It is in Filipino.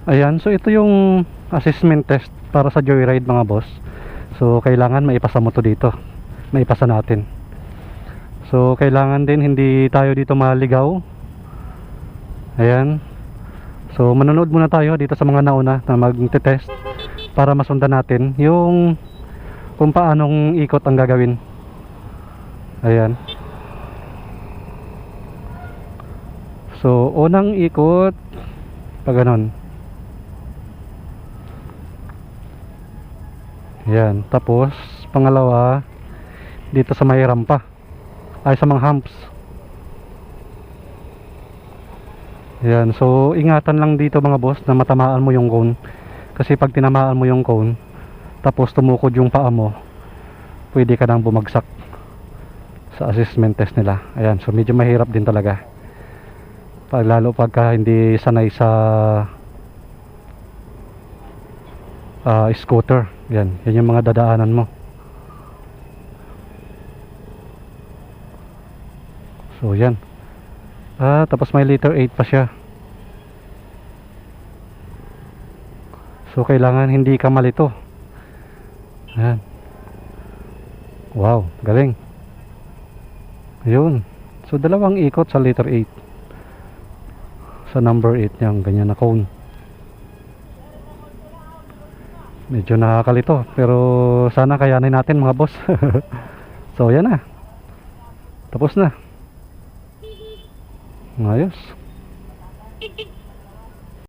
Ayan, so ito yung assessment test para sa joyride mga boss. So kailangan maipasa mo to dito, maipasa natin. So kailangan din hindi tayo dito maligaw. Ayan. So manonood muna tayo dito sa mga nauna na magte-test para masundan natin yung kung paanong ikot ang gagawin. Ayan. So unang ikot pag ganon. Ayan, tapos pangalawa dito sa may rampa ay sa mga humps. Ayan, so ingatan lang dito mga boss na matamaan mo yung cone, kasi pag tinamaan mo yung cone tapos tumukod yung paa mo, pwede ka nang bumagsak sa assessment test nila. Ayan, so medyo mahirap din talaga lalo pagka hindi sanay sa scooter. Yan yung mga dadaanan mo. So yan. Tapos may liter 8 pa siya. So kailangan hindi ka malito. Yan. Wow, galing. Ayun. So dalawang ikot sa liter 8. Sa number 8 niyang ganyan na cone. Medyo nakakalito, pero sana kayanin natin mga boss. So yan na, tapos na. Ayos.